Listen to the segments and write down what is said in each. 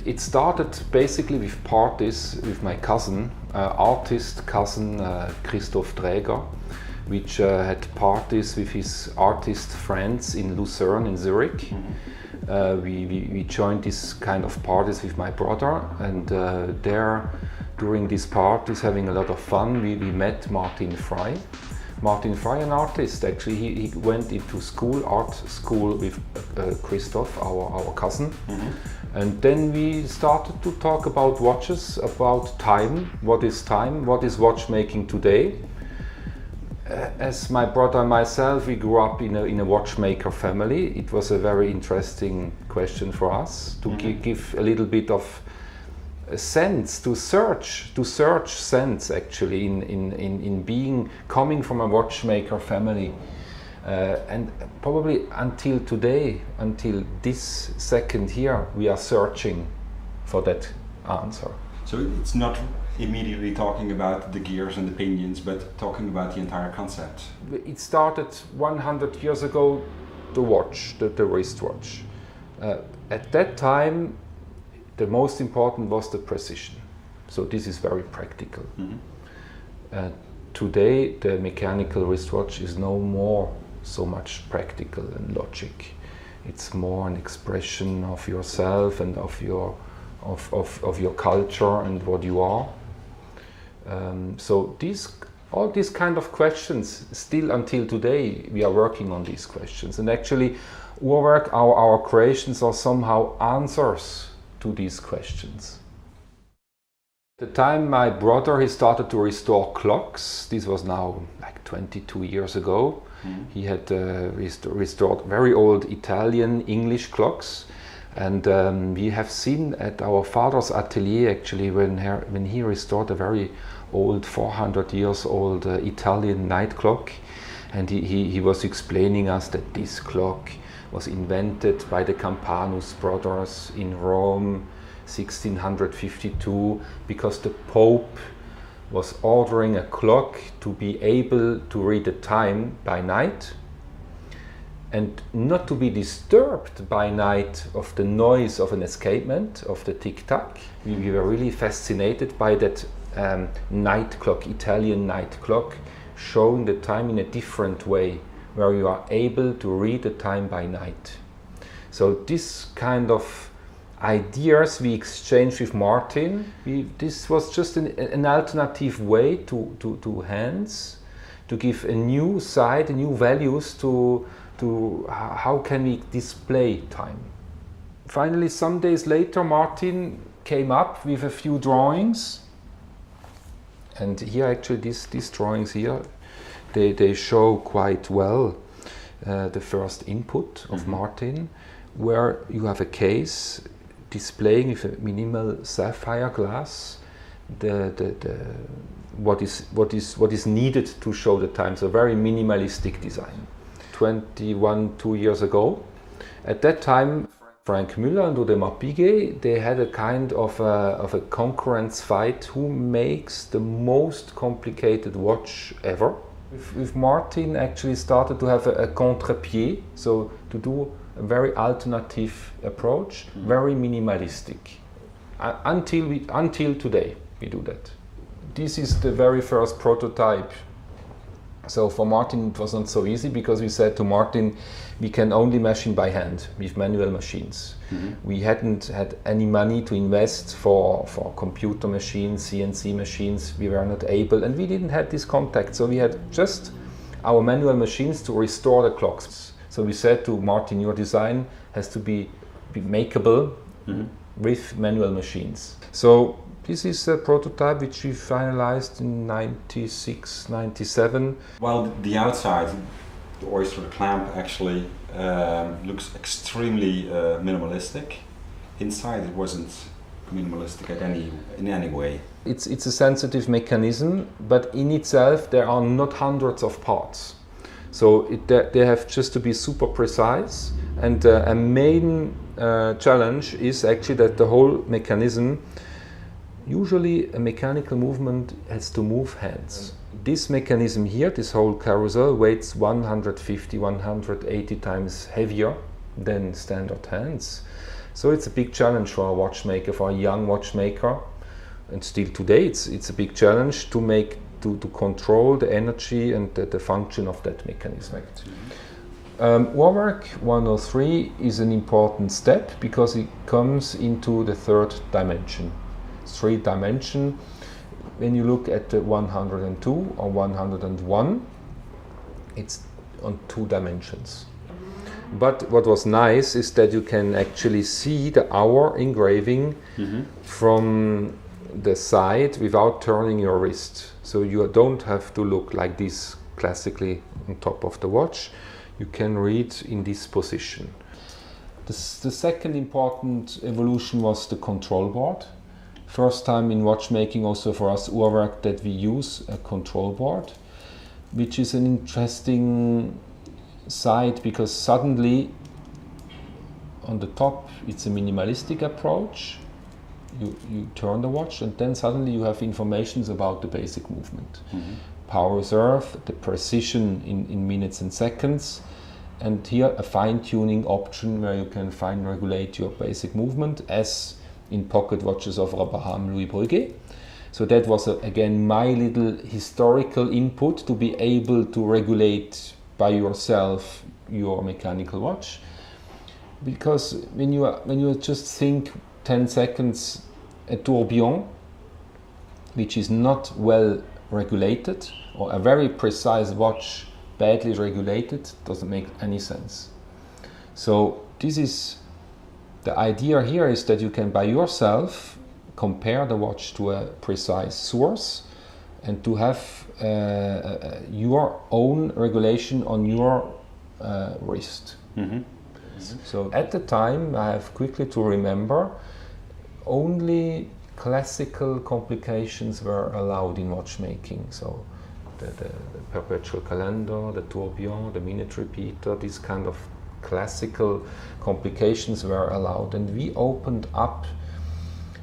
It started basically with parties with my cousin, artist cousin Christoph Träger, which had parties with his artist friends in Lucerne in Zurich. We joined this kind of parties with my brother, and there during these parties, having a lot of fun, we met Martin Frey. Martin Frey, an artist, actually, he went into school, art school with Christoph, our cousin. And then we started to talk about watches, about time, what is watchmaking today. As my brother and myself, we grew up in a watchmaker family. It was a very interesting question for us to give a little bit of a sense, to search sense actually in being, coming from a watchmaker family. And probably until today, until this second here, we are searching for that answer. So it's not immediately talking about the gears and the pinions, but talking about the entire concept. It started 100 years ago, the watch, the wristwatch. At that time, the most important was the precision. So this is very practical. Today, the mechanical wristwatch is no more so much practical and logic. It's more an expression of yourself and of your culture and what you are. So all these kind of questions, still until today, we are working on these questions. And actually, URWERK, our creations are somehow answers to these questions. At the time my brother, he started to restore clocks. This was now like 22 years ago. He had restored very old Italian, English clocks. And we have seen at our father's atelier actually when he restored a very old, 400 years old Italian night clock. And he was explaining us that this clock was invented by the Campanus brothers in Rome, 1652, because the Pope was ordering a clock to be able to read the time by night and not to be disturbed by night of the noise of an escapement, of the tic-tac. We were really fascinated by that night clock, Italian night clock, showing the time in a different way, where you are able to read the time by night. So this kind of ideas we exchanged with Martin, this was just an alternative way to hands, to give a new side, new values to how can we display time. Finally, some days later, Martin came up with a few drawings. And here actually these drawings here, they show quite well the first input of Martin, where you have a case displaying with a minimal sapphire glass what is needed to show the time. So very minimalistic design. 2 years ago. At that time, Frank Müller and Audemars Piguet, they had a kind of a concurrence fight who makes the most complicated watch ever. With Martin actually started to have a contre-pied, so to do a very alternative approach, very minimalistic. Until today we do that. This is the very first prototype. So for Martin it was not so easy, because we said to Martin, we can only machine by hand with manual machines. We hadn't had any money to invest for computer machines, CNC machines. We were not able, and we didn't have this contact. So we had just our manual machines to restore the clocks. So we said to Martin, your design has to be makeable with manual machines. So this is a prototype which we finalized in 96, 97. While the outside, the Oyster Clamp actually looks extremely minimalistic. Inside it wasn't minimalistic in any way. It's a sensitive mechanism, but in itself there are not hundreds of parts. So they have just to be super precise, and a main challenge is actually that the whole mechanism, usually a mechanical movement has to move hands. This mechanism here, this whole carousel, weighs 150, 180 times heavier than standard hands. So it's a big challenge for a watchmaker, for a young watchmaker, and still today it's a big challenge to control the energy and the function of that mechanism. URWERK 103 is an important step because it comes into the third dimension. It's 3 dimension. When you look at the 102 or 101, it's on 2 dimensions. But what was nice is that you can actually see the hour engraving from the side without turning your wrist. So you don't have to look like this classically on top of the watch. You can read in this position. The second important evolution was the control board. First time in watchmaking also for us URWERK that we use a control board, which is an interesting side because suddenly on the top it's a minimalistic approach. You turn the watch and then suddenly you have informations about the basic movement. Power reserve, the precision in minutes and seconds, and here a fine-tuning option where you can fine regulate your basic movement as in pocket watches of Abraham Louis Breguet. So that was again my little historical input to be able to regulate by yourself your mechanical watch. Because when you just think 10 seconds a tourbillon, which is not well regulated, or a very precise watch badly regulated, doesn't make any sense. So this is the idea here, is that you can by yourself compare the watch to a precise source and to have your own regulation on your wrist. So at the time, I have quickly to remember, only classical complications were allowed in watchmaking. So the perpetual calendar, the tourbillon, the minute repeater, these kind of classical complications were allowed. And we opened up,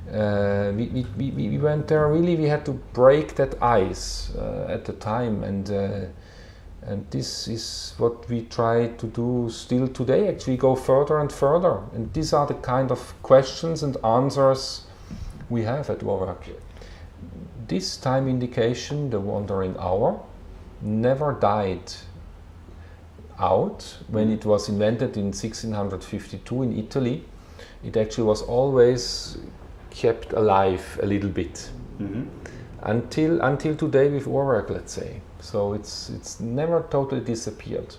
we went there, really we had to break that ice at the time, and this is what we try to do still today, actually go further and further. And these are the kind of questions and answers we have at URWERK. This time indication, the wandering hour, never died out. When it was invented in 1652 in Italy, it actually was always kept alive a little bit. Until today with URWERK, let's say. So it's never totally disappeared.